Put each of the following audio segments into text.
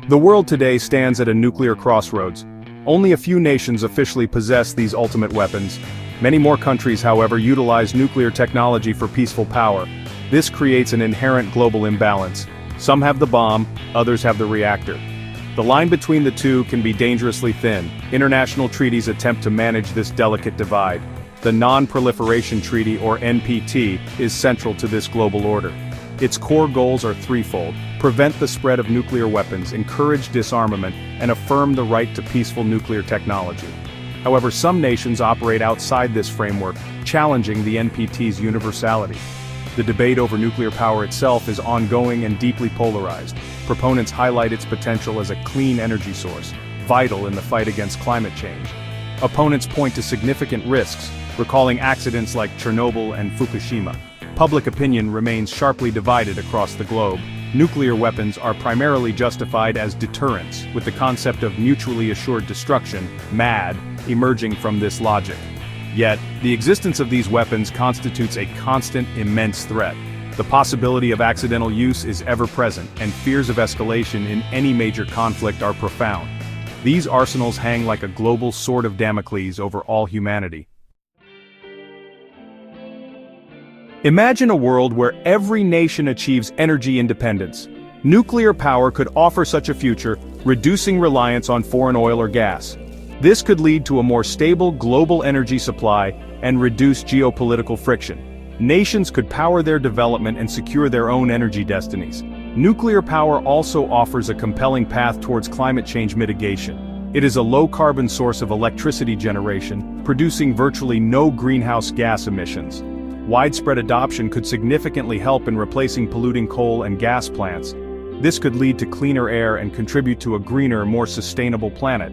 The world today stands at a nuclear crossroads. Only a few nations officially possess these ultimate weapons. Many more countries, however, utilize nuclear technology for peaceful power. This creates an inherent global imbalance. Some have the bomb, others have the reactor. The line between the two can be dangerously thin. International treaties attempt to manage this delicate divide. The Non-Proliferation Treaty, or NPT, is central to this global order. Its core goals are threefold: prevent the spread of nuclear weapons, encourage disarmament, and affirm the right to peaceful nuclear technology. However, some nations operate outside this framework, challenging the NPT's universality. The debate over nuclear power itself is ongoing and deeply polarized. Proponents highlight its potential as a clean energy source, vital in the fight against climate change. Opponents point to significant risks, recalling accidents like Chernobyl and Fukushima. Public opinion remains sharply divided across the globe. Nuclear weapons are primarily justified as deterrents, with the concept of mutually assured destruction, MAD, emerging from this logic. Yet, the existence of these weapons constitutes a constant, immense threat. The possibility of accidental use is ever present, and fears of escalation in any major conflict are profound. These arsenals hang like a global sword of Damocles over all humanity. Imagine a world where every nation achieves energy independence. Nuclear power could offer such a future, reducing reliance on foreign oil or gas. This could lead to a more stable global energy supply and reduce geopolitical friction. Nations could power their development and secure their own energy destinies. Nuclear power also offers a compelling path towards climate change mitigation. It is a low-carbon source of electricity generation, producing virtually no greenhouse gas emissions. Widespread adoption could significantly help in replacing polluting coal and gas plants. This could lead to cleaner air and contribute to a greener, more sustainable planet.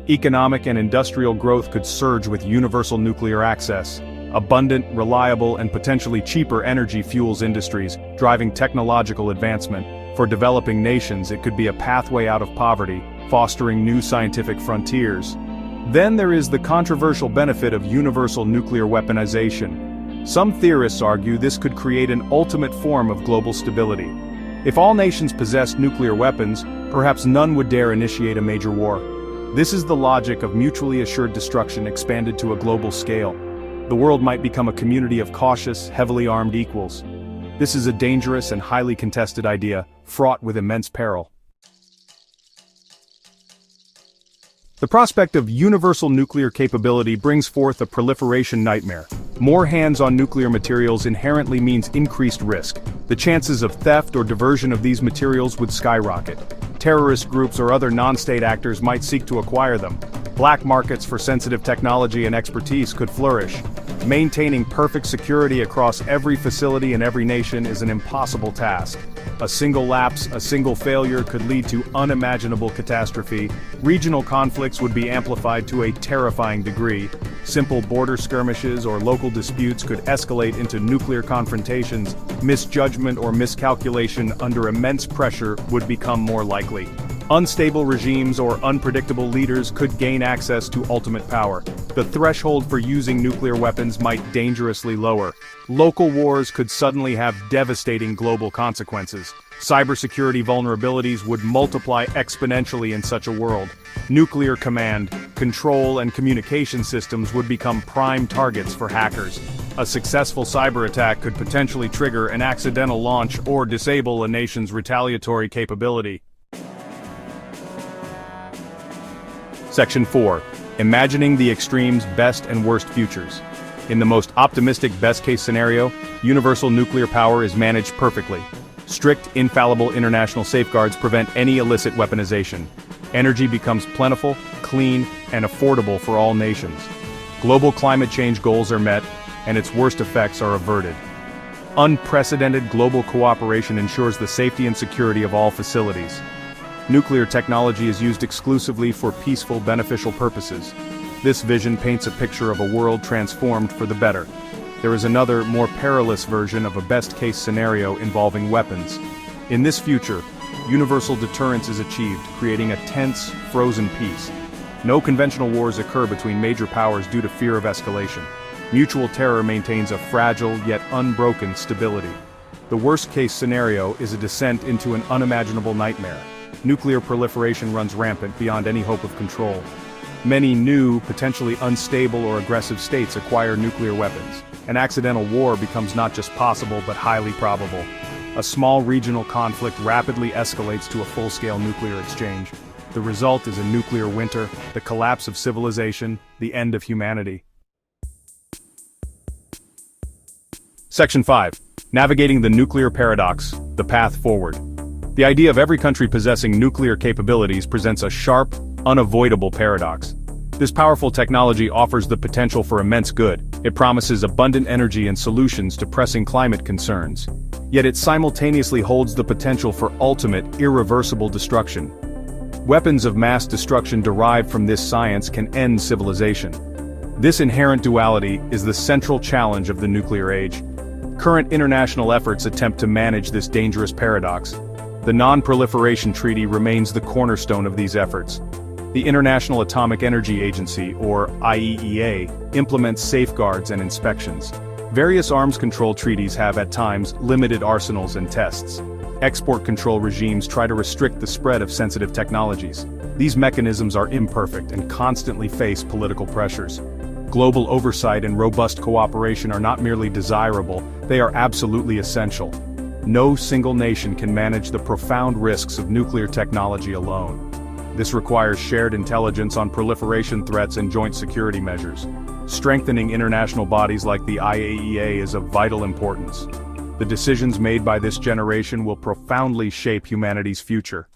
Economic and industrial growth could surge with universal nuclear access. Abundant, reliable, and potentially cheaper energy fuels industries, driving technological advancement. For developing nations, it could be a pathway out of poverty, fostering new scientific frontiers. Then there is the controversial benefit of universal nuclear weaponization. Some theorists argue this could create an ultimate form of global stability. If all nations possessed nuclear weapons, perhaps none would dare initiate a major war. This is the logic of mutually assured destruction expanded to a global scale. The world might become a community of cautious, heavily armed equals. This is a dangerous and highly contested idea, fraught with immense peril. The prospect of universal nuclear capability brings forth a proliferation nightmare. More hands on nuclear materials inherently means increased risk. The chances of theft or diversion of these materials would skyrocket. Terrorist groups or other non-state actors might seek to acquire them. Black markets for sensitive technology and expertise could flourish. Maintaining perfect security across every facility in every nation is an impossible task. A single lapse, a single failure could lead to unimaginable catastrophe. Regional conflicts would be amplified to a terrifying degree. Simple border skirmishes or local disputes could escalate into nuclear confrontations. Misjudgment or miscalculation under immense pressure would become more likely. Unstable regimes or unpredictable leaders could gain access to ultimate power. The threshold for using nuclear weapons might dangerously lower. Local wars could suddenly have devastating global consequences. Cybersecurity vulnerabilities would multiply exponentially in such a world. Nuclear command, control, and communication systems would become prime targets for hackers. A successful cyber attack could potentially trigger an accidental launch or disable a nation's retaliatory capability. Section 4. Imagining the extremes' best and worst futures. In the most optimistic best-case scenario, universal nuclear power is managed perfectly. Strict, infallible international safeguards prevent any illicit weaponization. Energy becomes plentiful, clean, and affordable for all nations. Global climate change goals are met, and its worst effects are averted. Unprecedented global cooperation ensures the safety and security of all facilities. Nuclear technology is used exclusively for peaceful, beneficial purposes. This vision paints a picture of a world transformed for the better. There is another, more perilous version of a best-case scenario involving weapons. In this future, universal deterrence is achieved, creating a tense, frozen peace. No conventional wars occur between major powers due to fear of escalation. Mutual terror maintains a fragile yet unbroken stability. The worst-case scenario is a descent into an unimaginable nightmare. nuclear proliferation runs rampant beyond any hope of control. Many new, potentially unstable or aggressive states acquire nuclear weapons. An accidental war becomes not just possible but highly probable. A small regional conflict rapidly escalates to a full-scale nuclear exchange. The result is a nuclear winter, the collapse of civilization, the end of humanity. Section 5. Navigating the nuclear paradox, the path forward. The idea of every country possessing nuclear capabilities presents a sharp, unavoidable paradox. This powerful technology offers the potential for immense good. It promises abundant energy and solutions to pressing climate concerns. Yet it simultaneously holds the potential for ultimate, irreversible destruction. Weapons of mass destruction derived from this science can end civilization. This inherent duality is the central challenge of the nuclear age. Current international efforts attempt to manage this dangerous paradox. The Non-Proliferation Treaty remains the cornerstone of these efforts. The International Atomic Energy Agency, or IAEA, implements safeguards and inspections. Various arms control treaties have at times limited arsenals and tests. Export control regimes try to restrict the spread of sensitive technologies. These mechanisms are imperfect and constantly face political pressures. Global oversight and robust cooperation are not merely desirable, they are absolutely essential. No single nation can manage the profound risks of nuclear technology alone. This requires shared intelligence on proliferation threats and joint security measures. Strengthening international bodies like the IAEA is of vital importance. The decisions made by this generation will profoundly shape humanity's future.